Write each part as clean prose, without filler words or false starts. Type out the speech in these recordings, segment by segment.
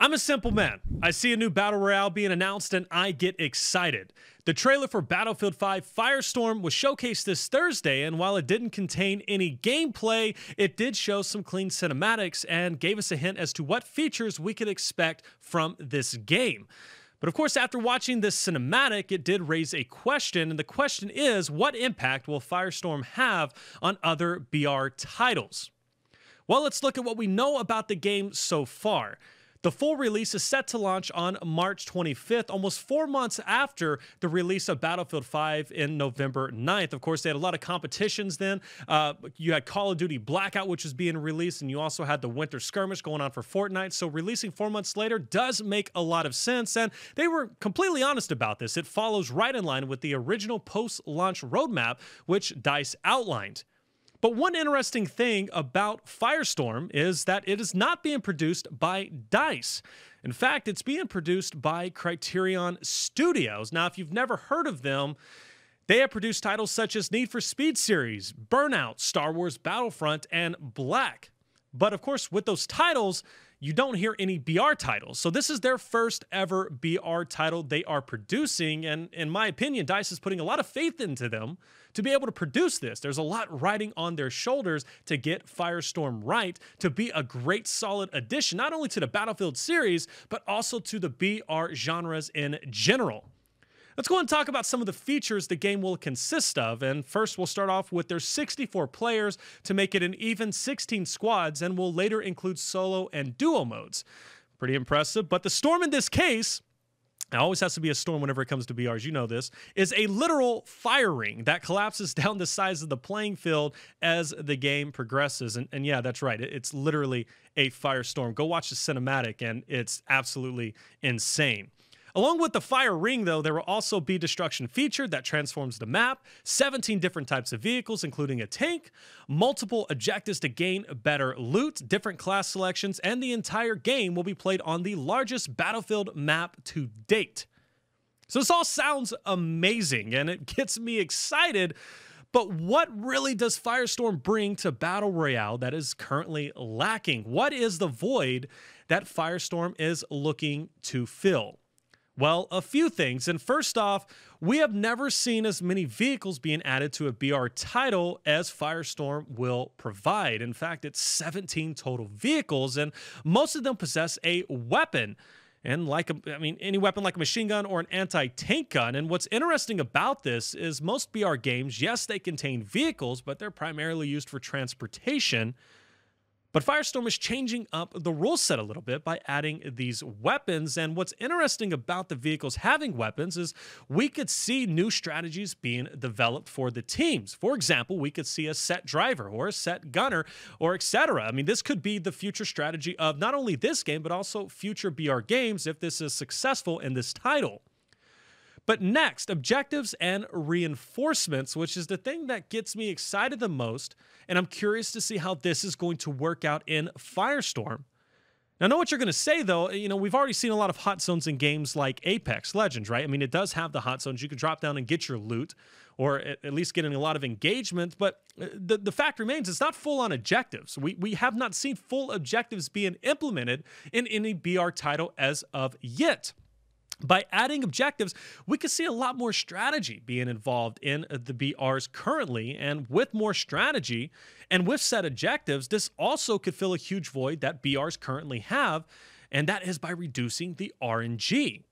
I'm a simple man. I see a new Battle Royale being announced and I get excited. The trailer for Battlefield V Firestorm was showcased this Thursday, and while it didn't contain any gameplay, it did show some clean cinematics and gave us a hint as to what features we could expect from this game. But of course, after watching this cinematic, it did raise a question, and the question is, what impact will Firestorm have on other BR titles? Well, let's look at what we know about the game so far. The full release is set to launch on March 25th, almost 4 months after the release of Battlefield V in November 9th. Of course, they had a lot of competitions then. You had Call of Duty Blackout, which was being released, and you also had the Winter Skirmish going on for Fortnite. So releasing 4 months later does make a lot of sense, and they were completely honest about this. It follows right in line with the original post-launch roadmap, which DICE outlined. But one interesting thing about Firestorm is that it is not being produced by DICE. In fact, it's being produced by Criterion Studios. Now, if you've never heard of them, they have produced titles such as Need for Speed series, Burnout, Star Wars Battlefront, and Black. But of course, with those titles, you don't hear any BR titles. So this is their first ever BR title they are producing. And in my opinion, DICE is putting a lot of faith into them to be able to produce this. There's a lot riding on their shoulders to get Firestorm right, to be a great solid addition, not only to the Battlefield series, but also to the BR genres in general. Let's go and talk about some of the features the game will consist of. And first, we'll start off with their 64 players to make it an even 16 squads, and will later include solo and duo modes. Pretty impressive. But the storm in this case, it always has to be a storm whenever it comes to BRs, you know this, is a literal fire ring that collapses down the size of the playing field as the game progresses. And yeah, that's right. It's literally a firestorm. Go watch the cinematic, and it's absolutely insane. Along with the fire ring, though, there will also be destruction featured that transforms the map, 17 different types of vehicles, including a tank, multiple objectives to gain better loot, different class selections, and the entire game will be played on the largest Battlefield map to date. So this all sounds amazing, and it gets me excited. But what really does Firestorm bring to Battle Royale that is currently lacking? What is the void that Firestorm is looking to fill? Well, a few things. And first off, we have never seen as many vehicles being added to a BR title as Firestorm will provide. In fact, it's 17 total vehicles, and most of them possess a weapon. And any weapon like a machine gun or an anti-tank gun. And what's interesting about this is most BR games, yes, they contain vehicles, but they're primarily used for transportation. But Firestorm is changing up the rule set a little bit by adding these weapons. And what's interesting about the vehicles having weapons is we could see new strategies being developed for the teams. For example, we could see a set driver or a set gunner or etc. I mean, this could be the future strategy of not only this game, but also future BR games if this is successful in this title. But next, objectives and reinforcements, which is the thing that gets me excited the most, and I'm curious to see how this is going to work out in Firestorm. Now, I know what you're going to say, though. You know, we've already seen a lot of hot zones in games like Apex Legends, right? I mean, it does have the hot zones. You can drop down and get your loot, or at least getting a lot of engagement. But the fact remains, it's not full-on objectives. We have not seen full objectives being implemented in any BR title as of yet. By adding objectives, we could see a lot more strategy being involved in the BRs currently, and with more strategy and with set objectives, this also could fill a huge void that BRs currently have, and that is by reducing the RNG.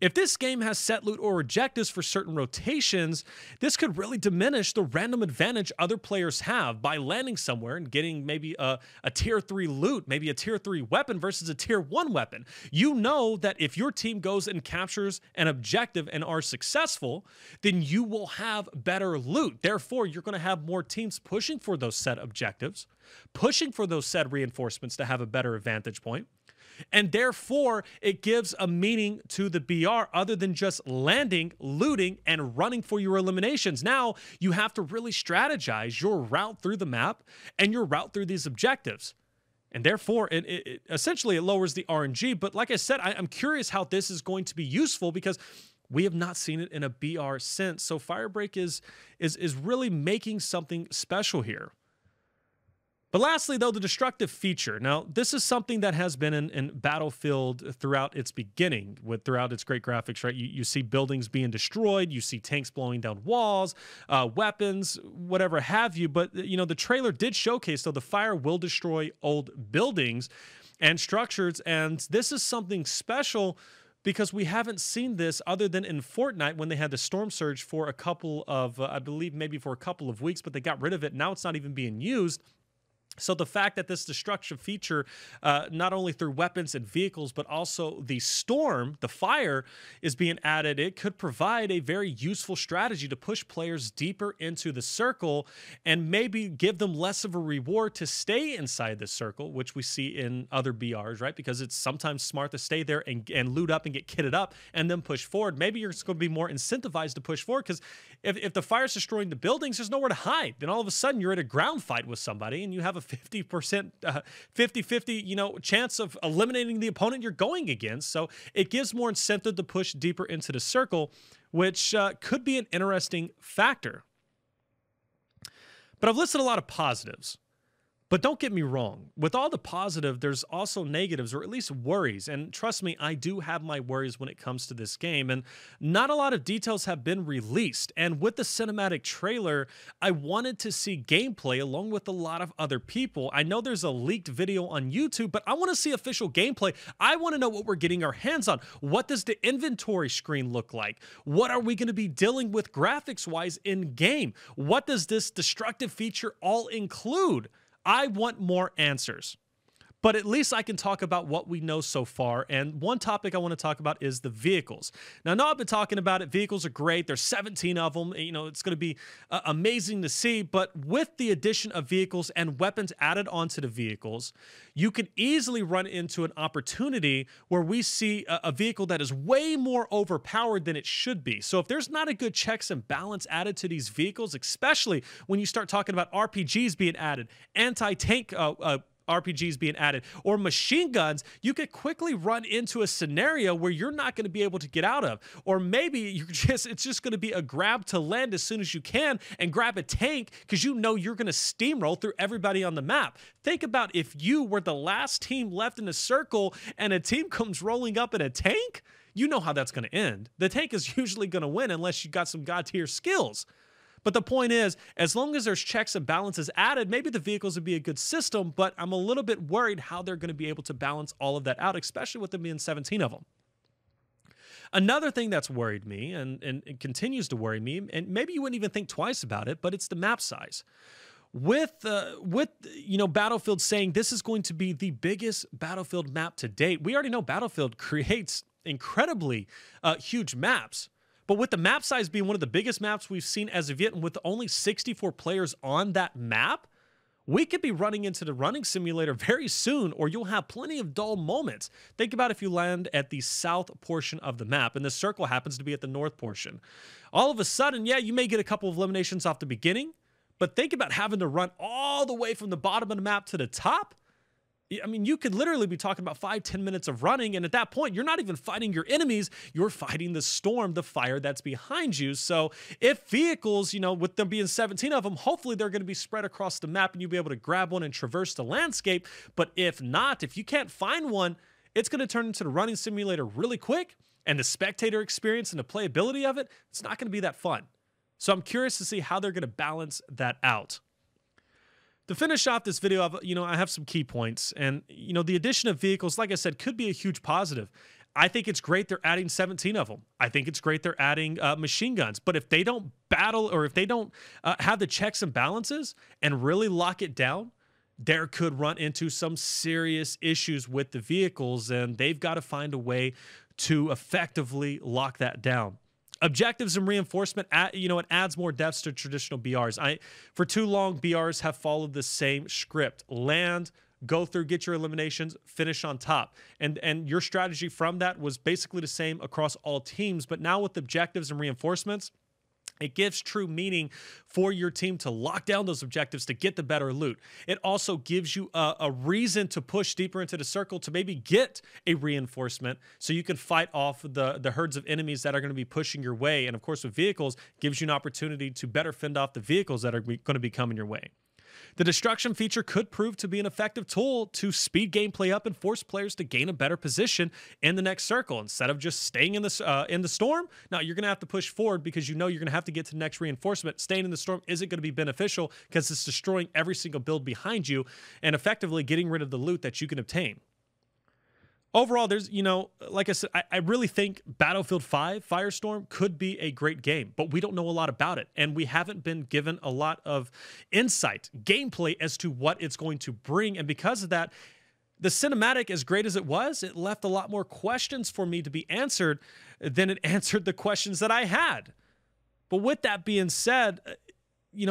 If this game has set loot or objectives for certain rotations, this could really diminish the random advantage other players have by landing somewhere and getting maybe a tier 3 loot, maybe a tier 3 weapon versus a tier 1 weapon. You know that if your team goes and captures an objective and are successful, then you will have better loot. Therefore, you're going to have more teams pushing for those set objectives, pushing for those set reinforcements to have a better advantage point. And therefore, it gives a meaning to the BR other than just landing, looting, and running for your eliminations. Now, you have to really strategize your route through the map and your route through these objectives. And therefore, it essentially lowers the RNG. But like I said, I'm curious how this is going to be useful because we have not seen it in a BR since. So Firebreak is really making something special here. But lastly, though, the destructive feature. Now, this is something that has been in Battlefield throughout its beginning, throughout its great graphics, right? You see buildings being destroyed, you see tanks blowing down walls, weapons, whatever have you. But, the trailer did showcase, though, the fire will destroy old buildings and structures. And this is something special because we haven't seen this other than in Fortnite when they had the storm surge for a couple of, I believe maybe for a couple of weeks, but they got rid of it. Now it's not even being used. So the fact that this destruction feature, not only through weapons and vehicles, but also the storm, the fire, is being added, it could provide a very useful strategy to push players deeper into the circle and maybe give them less of a reward to stay inside the circle, which we see in other BRs, right? Because it's sometimes smart to stay there and loot up and get kitted up and then push forward. Maybe you're going to be more incentivized to push forward because if the fire's destroying the buildings, there's nowhere to hide. Then all of a sudden you're at a ground fight with somebody and you have a 50%, 50-50, chance of eliminating the opponent you're going against. So it gives more incentive to push deeper into the circle, which could be an interesting factor. But I've listed a lot of positives. But don't get me wrong, with all the positive, there's also negatives, or at least worries. And trust me, I do have my worries when it comes to this game. And not a lot of details have been released. And with the cinematic trailer, I wanted to see gameplay along with a lot of other people. I know there's a leaked video on YouTube, but I want to see official gameplay. I want to know what we're getting our hands on. What does the inventory screen look like? What are we going to be dealing with graphics-wise in-game? What does this destructive feature all include? I want more answers, but at least I can talk about what we know so far. And one topic I want to talk about is the vehicles. Now, I know I've been talking about it. Vehicles are great. There's 17 of them. It's going to be amazing to see. But with the addition of vehicles and weapons added onto the vehicles, you can easily run into an opportunity where we see a vehicle that is way more overpowered than it should be. So if there's not a good checks and balance added to these vehicles, especially when you start talking about RPGs being added, anti-tank RPGs being added, or machine guns, you could quickly run into a scenario where you're not going to be able to get out of. Or maybe it's just going to be a grab to land as soon as you can and grab a tank because you know you're going to steamroll through everybody on the map. Think about if you were the last team left in a circle and a team comes rolling up in a tank, you know how that's going to end. The tank is usually going to win unless you got some god tier skills. But the point is, as long as there's checks and balances added, maybe the vehicles would be a good system, but I'm a little bit worried how they're going to be able to balance all of that out, especially with there being 17 of them. Another thing that's worried me, and it continues to worry me, and maybe you wouldn't even think twice about it, but it's the map size. With Battlefield saying this is going to be the biggest Battlefield map to date, we already know Battlefield creates incredibly huge maps. But with the map size being one of the biggest maps we've seen as of yet, and with only 64 players on that map, we could be running into the running simulator very soon, or you'll have plenty of dull moments. Think about if you land at the south portion of the map, and the circle happens to be at the north portion. All of a sudden, yeah, you may get a couple of eliminations off the beginning, but think about having to run all the way from the bottom of the map to the top. I mean, you could literally be talking about 5-10 minutes of running, and at that point, you're not even fighting your enemies, you're fighting the storm, the fire that's behind you. So if vehicles, with them being 17 of them, hopefully they're going to be spread across the map and you'll be able to grab one and traverse the landscape. But if not, if you can't find one, it's going to turn into the running simulator really quick, and the spectator experience and the playability of it, it's not going to be that fun. So I'm curious to see how they're going to balance that out. To finish off this video, I have some key points, and the addition of vehicles, like I said, could be a huge positive. I think it's great they're adding 17 of them. I think it's great they're adding machine guns. But if they don't battle, or if they don't have the checks and balances and really lock it down, there could run into some serious issues with the vehicles, and they've got to find a way to effectively lock that down. Objectives and reinforcement, it adds more depths to traditional BRs. For too long, BRs have followed the same script. Land, go through, get your eliminations, finish on top. And your strategy from that was basically the same across all teams. But now with objectives and reinforcements, it gives true meaning for your team to lock down those objectives to get the better loot. It also gives you a reason to push deeper into the circle to maybe get a reinforcement so you can fight off the herds of enemies that are going to be pushing your way. And of course, with vehicles, gives you an opportunity to better fend off the vehicles that are going to be coming your way. The destruction feature could prove to be an effective tool to speed gameplay up and force players to gain a better position in the next circle. Instead of just staying in the storm, now you're going to have to push forward because you know you're going to have to get to the next reinforcement. Staying in the storm isn't going to be beneficial because it's destroying every single build behind you and effectively getting rid of the loot that you can obtain. Overall, there's, like I said, I really think Battlefield V Firestorm could be a great game, but we don't know a lot about it, and we haven't been given a lot of insight, gameplay as to what it's going to bring, and because of that, the cinematic, as great as it was, it left a lot more questions for me to be answered than it answered the questions that I had. But with that being said,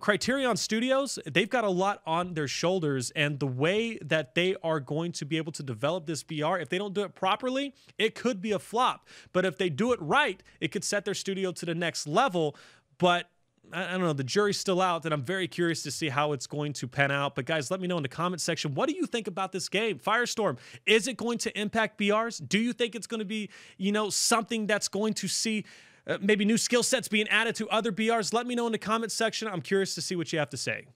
Criterion Studios, they've got a lot on their shoulders, and the way that they are going to be able to develop this VR, if they don't do it properly, it could be a flop. But if they do it right, it could set their studio to the next level. But I don't know, the jury's still out, and I'm very curious to see how it's going to pan out. But guys, let me know in the comment section, what do you think about this game, Firestorm? Is it going to impact BRs? Do you think it's going to be, something that's going to see maybe new skill sets being added to other BRs? Let me know in the comment section. I'm curious to see what you have to say.